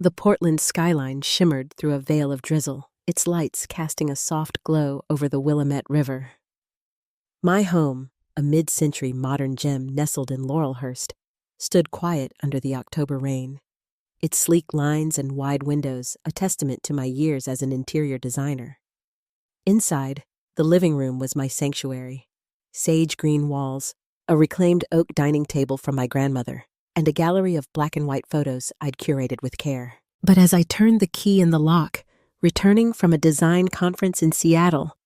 The Portland skyline shimmered through a veil of drizzle, its lights casting a soft glow over the Willamette River. My home, a mid-century modern gem nestled in Laurelhurst, stood quiet under the October rain, its sleek lines and wide windows a testament to my years as an interior designer. Inside, the living room was my sanctuary. Sage green walls, a reclaimed oak dining table from my grandmother, and a gallery of black and white photos I'd curated with care. But as I turned the key in the lock, returning from a design conference in Seattle,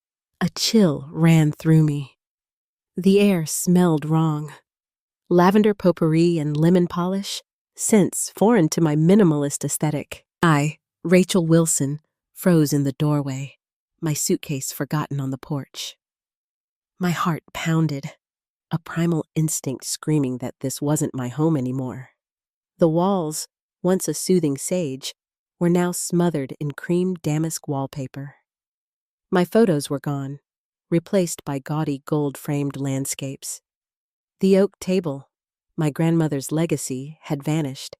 a chill ran through me. The air smelled wrong. Lavender potpourri and lemon polish, scents foreign to my minimalist aesthetic. I, Rachel Wilson, froze in the doorway, my suitcase forgotten on the porch. My heart pounded, a primal instinct screaming that this wasn't my home anymore. The walls, once a soothing sage, were now smothered in cream damask wallpaper. My photos were gone, replaced by gaudy gold-framed landscapes. The oak table, my grandmother's legacy, had vanished,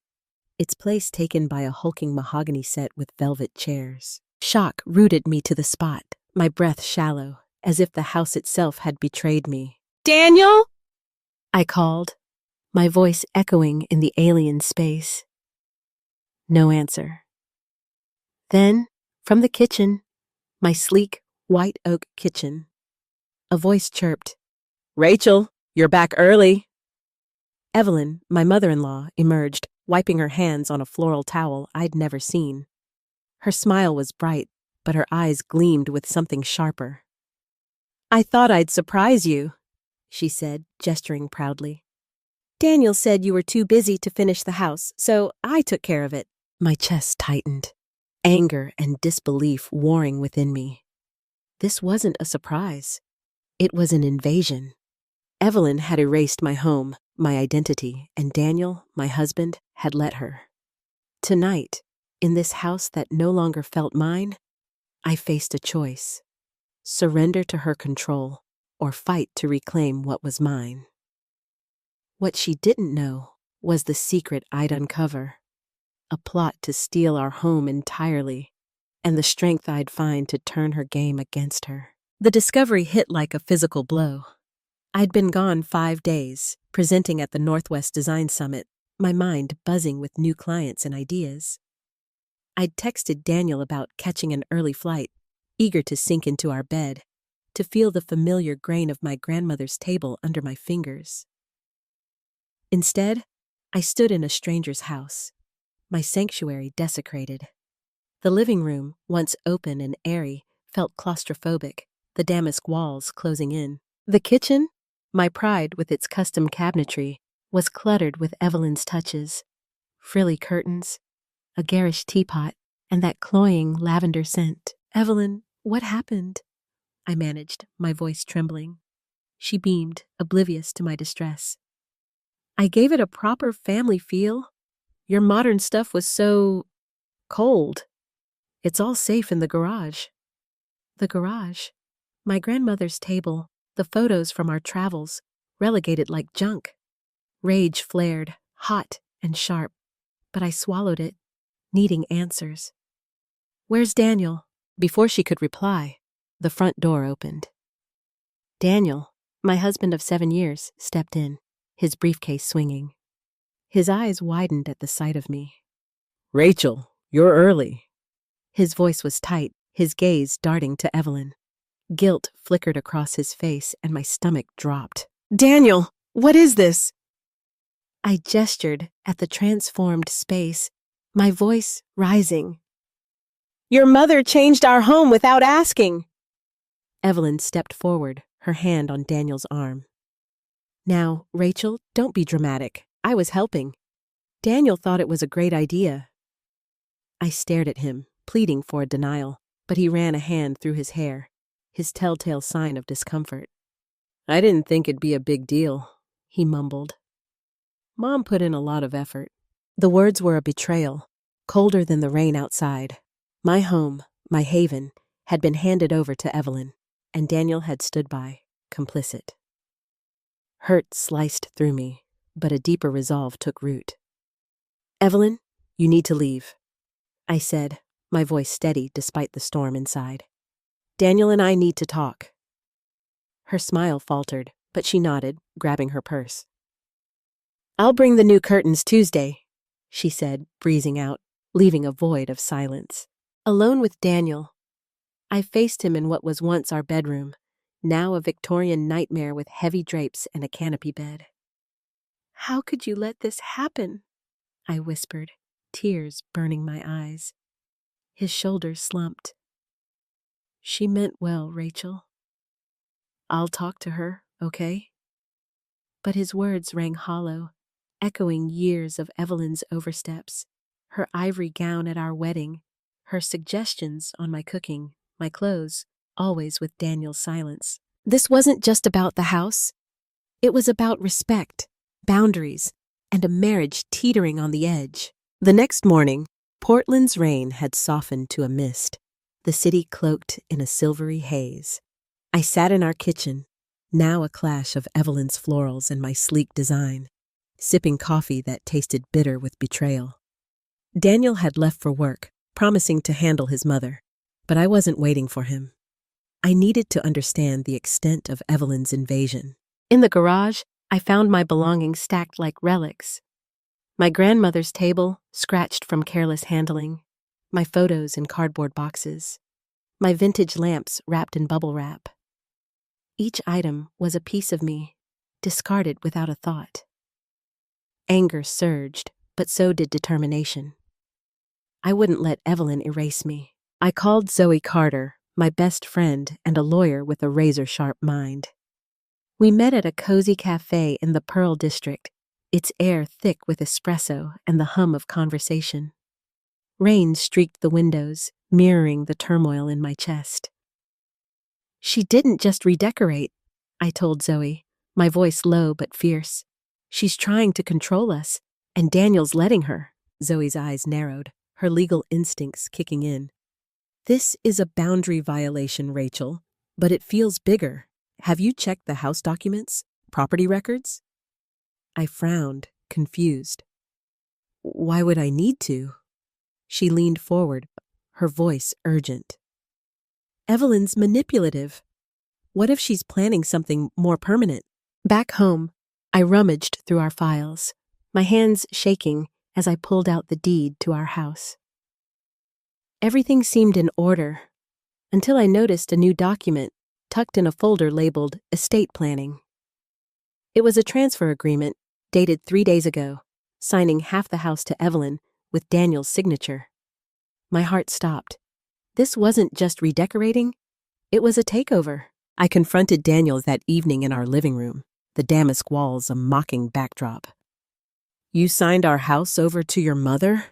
its place taken by a hulking mahogany set with velvet chairs. Shock rooted me to the spot, my breath shallow, as if the house itself had betrayed me. "Daniel!" I called, my voice echoing in the alien space. No answer. Then, from the kitchen, my sleek, white oak kitchen, a voice chirped, "Rachel, you're back early." Evelyn, my mother-in-law, emerged, wiping her hands on a floral towel I'd never seen. Her smile was bright, but her eyes gleamed with something sharper. "I thought I'd surprise you," she said, gesturing proudly. "Daniel said you were too busy to finish the house, so I took care of it." My chest tightened, anger and disbelief warring within me. This wasn't a surprise. It was an invasion. Evelyn had erased my home, my identity, and Daniel, my husband, had let her. Tonight, in this house that no longer felt mine, I faced a choice: surrender to her control or fight to reclaim what was mine. What she didn't know was the secret I'd uncover, a plot to steal our home entirely, and the strength I'd find to turn her game against her. The discovery hit like a physical blow. I'd been gone 5 days, presenting at the Northwest Design Summit, my mind buzzing with new clients and ideas. I'd texted Daniel about catching an early flight, eager to sink into our bed, to feel the familiar grain of my grandmother's table under my fingers. Instead, I stood in a stranger's house, my sanctuary desecrated. The living room, once open and airy, felt claustrophobic, the damask walls closing in. The kitchen, my pride with its custom cabinetry, was cluttered with Evelyn's touches: frilly curtains, a garish teapot, and that cloying lavender scent. "Evelyn, what happened?" I managed, my voice trembling. She beamed, oblivious to my distress. "I gave it a proper family feel. Your modern stuff was so cold. It's all safe in the garage." The garage? My grandmother's table, the photos from our travels, relegated like junk. Rage flared, hot and sharp, but I swallowed it, needing answers. "Where's Daniel?" Before she could reply, the front door opened. Daniel, my husband of 7 years, stepped in, his briefcase swinging. His eyes widened at the sight of me. "Rachel, you're early." His voice was tight, his gaze darting to Evelyn. Guilt flickered across his face and my stomach dropped. "Daniel, what is this?" I gestured at the transformed space, my voice rising. "Your mother changed our home without asking." Evelyn stepped forward, her hand on Daniel's arm. "Now, Rachel, don't be dramatic. I was helping. Daniel thought it was a great idea." I stared at him, pleading for a denial, but he ran a hand through his hair, his telltale sign of discomfort. "I didn't think it'd be a big deal," he mumbled. "Mom put in a lot of effort." The words were a betrayal, colder than the rain outside. My home, my haven, had been handed over to Evelyn, and Daniel had stood by, complicit. Hurt sliced through me, but a deeper resolve took root. "Evelyn, you need to leave." I said, my voice steady despite the storm inside. Daniel and I need to talk. Her smile faltered, but she nodded, grabbing her purse. I'll bring the new curtains Tuesday, she said, breezing out, leaving a void of silence. Alone with Daniel, I faced him in what was once our bedroom, now a Victorian nightmare with heavy drapes and a canopy bed. How could you let this happen? I whispered, tears burning my eyes. His shoulders slumped. She meant well, Rachel. I'll talk to her, okay? But his words rang hollow, echoing years of Evelyn's oversteps, her ivory gown at our wedding, her suggestions on my cooking, my clothes, always with Daniel's silence. This wasn't just about the house. It was about respect, boundaries, and a marriage teetering on the edge. The next morning, Portland's rain had softened to a mist, the city cloaked in a silvery haze. I sat in our kitchen, now a clash of Evelyn's florals and my sleek design, sipping coffee that tasted bitter with betrayal. Daniel had left for work, promising to handle his mother, but I wasn't waiting for him. I needed to understand the extent of Evelyn's invasion. In the garage, I found my belongings stacked like relics. My grandmother's table, scratched from careless handling, my photos in cardboard boxes, my vintage lamps wrapped in bubble wrap. Each item was a piece of me, discarded without a thought. Anger surged, but so did determination. I wouldn't let Evelyn erase me. I called Zoe Carter, my best friend and a lawyer with a razor-sharp mind. We met at a cozy cafe in the Pearl District, its air thick with espresso and the hum of conversation. Rain streaked the windows, mirroring the turmoil in my chest. She didn't just redecorate, I told Zoe, my voice low but fierce. She's trying to control us, and Daniel's letting her. Zoe's eyes narrowed, her legal instincts kicking in. This is a boundary violation, Rachel, but it feels bigger. Have you checked the house documents? Property records? I frowned, confused. Why would I need to? She leaned forward, her voice urgent. Evelyn's manipulative. What if she's planning something more permanent? Back home, I rummaged through our files, my hands shaking as I pulled out the deed to our house. Everything seemed in order, until I noticed a new document tucked in a folder labeled Estate Planning. It was a transfer agreement dated 3 days ago, signing half the house to Evelyn with Daniel's signature. My heart stopped. This wasn't just redecorating, it was a takeover. I confronted Daniel that evening in our living room, the damask walls a mocking backdrop. You signed our house over to your mother?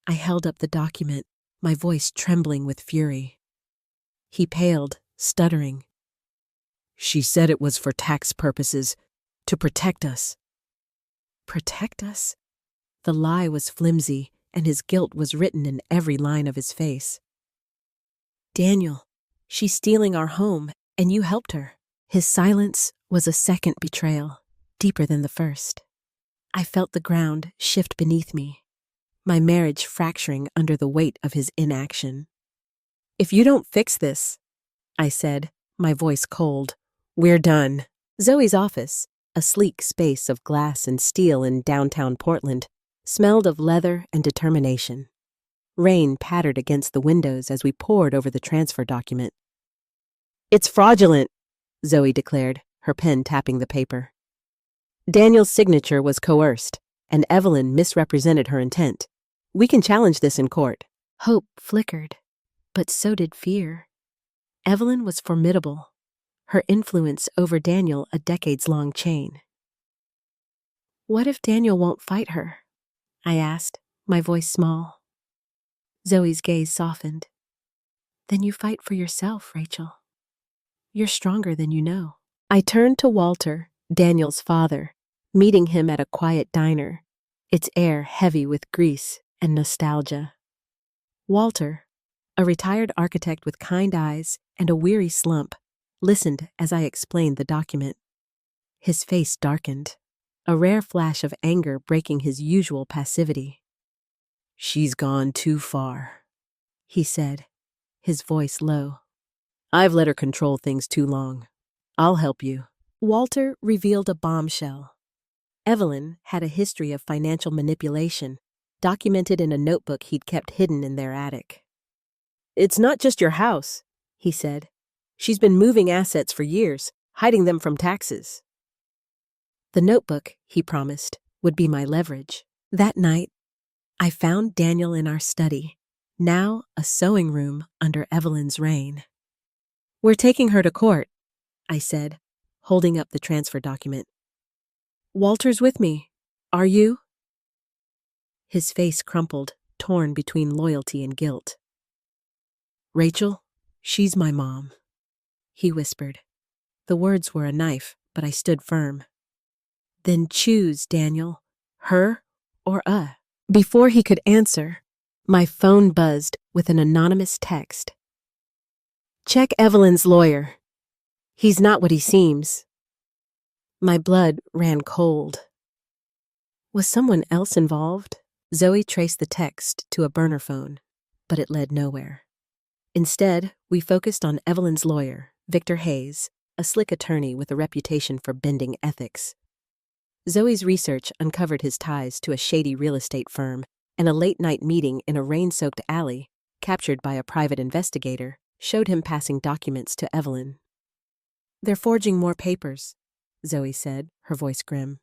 I held up the document, my voice trembling with fury. He paled, stuttering. She said it was for tax purposes, to protect us. Protect us? The lie was flimsy, and his guilt was written in every line of his face. Daniel, she's stealing our home, and you helped her. His silence was a second betrayal, deeper than the first. I felt the ground shift beneath me, my marriage fracturing under the weight of his inaction. If you don't fix this, I said, my voice cold, we're done. Zoe's office, a sleek space of glass and steel in downtown Portland, smelled of leather and determination. Rain pattered against the windows as we pored over the transfer document. It's fraudulent, Zoe declared, her pen tapping the paper. Daniel's signature was coerced, and Evelyn misrepresented her intent. We can challenge this in court. Hope flickered, but so did fear. Evelyn was formidable, her influence over Daniel a decades-long chain. What if Daniel won't fight her? I asked, my voice small. Zoe's gaze softened. Then you fight for yourself, Rachel. You're stronger than you know. I turned to Walter, Daniel's father, meeting him at a quiet diner, its air heavy with grease and nostalgia. Walter, a retired architect with kind eyes and a weary slump, listened as I explained the document. His face darkened, a rare flash of anger breaking his usual passivity. She's gone too far, he said, his voice low. I've let her control things too long. I'll help you. Walter revealed a bombshell. Evelyn had a history of financial manipulation, documented in a notebook he'd kept hidden in their attic. It's not just your house, he said. She's been moving assets for years, hiding them from taxes. The notebook, he promised, would be my leverage. That night, I found Daniel in our study, now a sewing room under Evelyn's reign. We're taking her to court, I said, holding up the transfer document. Walter's with me. Are you? His face crumpled, torn between loyalty and guilt. Rachel, she's my mom, he whispered. The words were a knife, but I stood firm. Then choose, Daniel, her or us. Before he could answer, my phone buzzed with an anonymous text. Check Evelyn's lawyer. He's not what he seems. My blood ran cold. Was someone else involved? Zoe traced the text to a burner phone, but it led nowhere. Instead, we focused on Evelyn's lawyer, Victor Hayes, a slick attorney with a reputation for bending ethics. Zoe's research uncovered his ties to a shady real estate firm, and a late-night meeting in a rain-soaked alley, captured by a private investigator, showed him passing documents to Evelyn. They're forging more papers, Zoe said, her voice grim.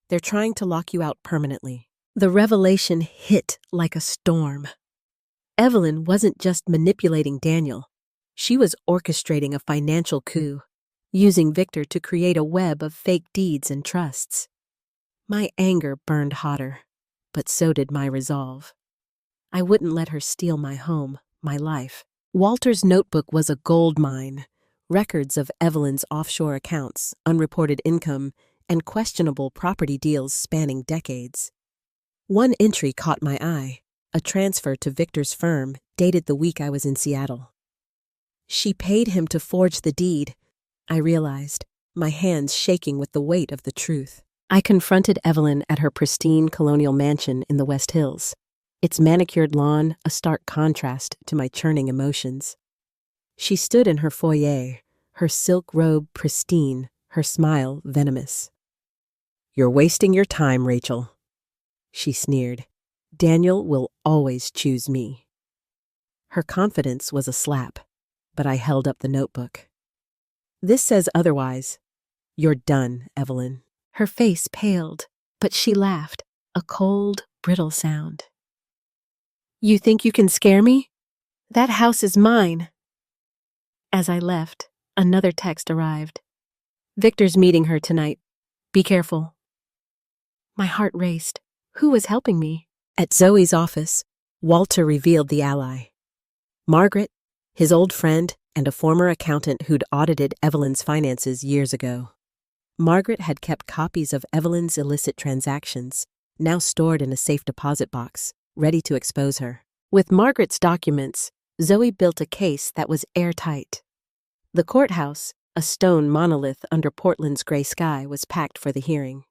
They're trying to lock you out permanently. The revelation hit like a storm. Evelyn wasn't just manipulating Daniel. She was orchestrating a financial coup, using Victor to create a web of fake deeds and trusts. My anger burned hotter, but so did my resolve. I wouldn't let her steal my home, my life. Walter's notebook was a gold mine, records of Evelyn's offshore accounts, unreported income, and questionable property deals spanning decades. One entry caught my eye, a transfer to Victor's firm dated the week I was in Seattle. She paid him to forge the deed, I realized, my hands shaking with the weight of the truth. I confronted Evelyn at her pristine colonial mansion in the West Hills, its manicured lawn a stark contrast to my churning emotions. She stood in her foyer, her silk robe pristine, her smile venomous. You're wasting your time, Rachel, she sneered. Daniel will always choose me. Her confidence was a slap, but I held up the notebook. This says otherwise. You're done, Evelyn. Her face paled, but she laughed, a cold, brittle sound. You think you can scare me? That house is mine. As I left, another text arrived. Victor's meeting her tonight. Be careful. My heart raced. Who was helping me? At Zoe's office, Walter revealed the ally. Margaret, his old friend, and a former accountant who'd audited Evelyn's finances years ago. Margaret had kept copies of Evelyn's illicit transactions, now stored in a safe deposit box, ready to expose her. With Margaret's documents, Zoe built a case that was airtight. The courthouse, a stone monolith under Portland's gray sky, was packed for the hearing.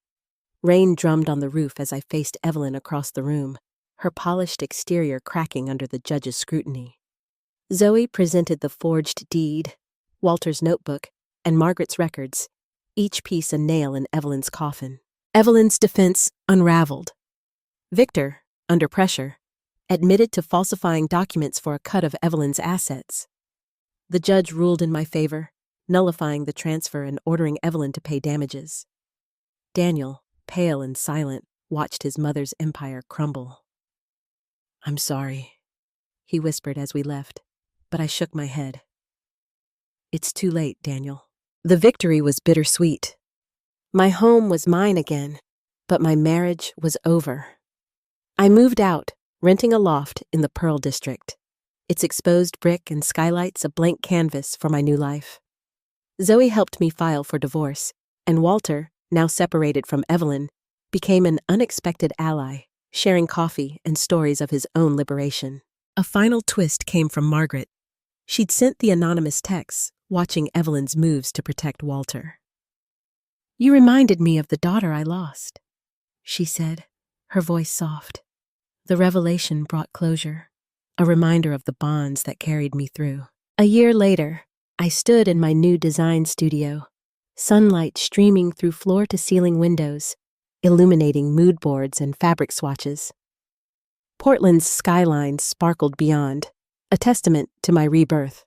Rain drummed on the roof as I faced Evelyn across the room, her polished exterior cracking under the judge's scrutiny. Zoe presented the forged deed, Walter's notebook, and Margaret's records, each piece a nail in Evelyn's coffin. Evelyn's defense unraveled. Victor, under pressure, admitted to falsifying documents for a cut of Evelyn's assets. The judge ruled in my favor, nullifying the transfer and ordering Evelyn to pay damages. Daniel, pale and silent, watched his mother's empire crumble. I'm sorry, he whispered as we left, but I shook my head. It's too late, Daniel. The victory was bittersweet. My home was mine again, but my marriage was over. I moved out, renting a loft in the Pearl District, its exposed brick and skylights a blank canvas for my new life. Zoe helped me file for divorce, and Walter, now separated from Evelyn, became an unexpected ally, sharing coffee and stories of his own liberation. A final twist came from Margaret. She'd sent the anonymous texts, watching Evelyn's moves to protect Walter. You reminded me of the daughter I lost, she said, her voice soft. The revelation brought closure, a reminder of the bonds that carried me through. A year later, I stood in my new design studio, sunlight streaming through floor-to-ceiling windows, illuminating mood boards and fabric swatches. Portland's skyline sparkled beyond, a testament to my rebirth.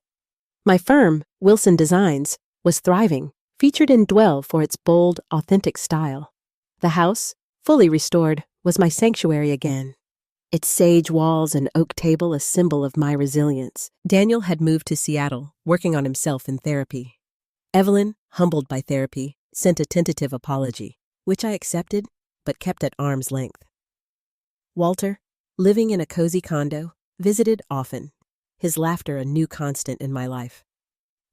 My firm, Wilson Designs, was thriving, featured in Dwell for its bold, authentic style. The house, fully restored, was my sanctuary again, its sage walls and oak table a symbol of my resilience. Daniel had moved to Seattle, working on himself in therapy. Evelyn, humbled by therapy, sent a tentative apology, which I accepted, but kept at arm's length. Walter, living in a cozy condo, visited often, his laughter a new constant in my life.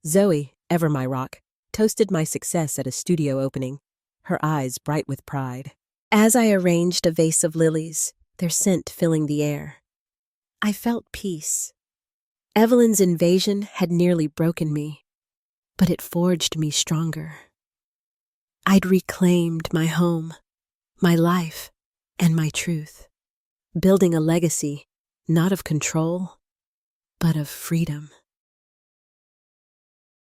Zoe, ever my rock, toasted my success at a studio opening, her eyes bright with pride. As I arranged a vase of lilies, their scent filling the air, I felt peace. Evelyn's invasion had nearly broken me, but it forged me stronger. I'd reclaimed my home, my life, and my truth, building a legacy not of control, but of freedom.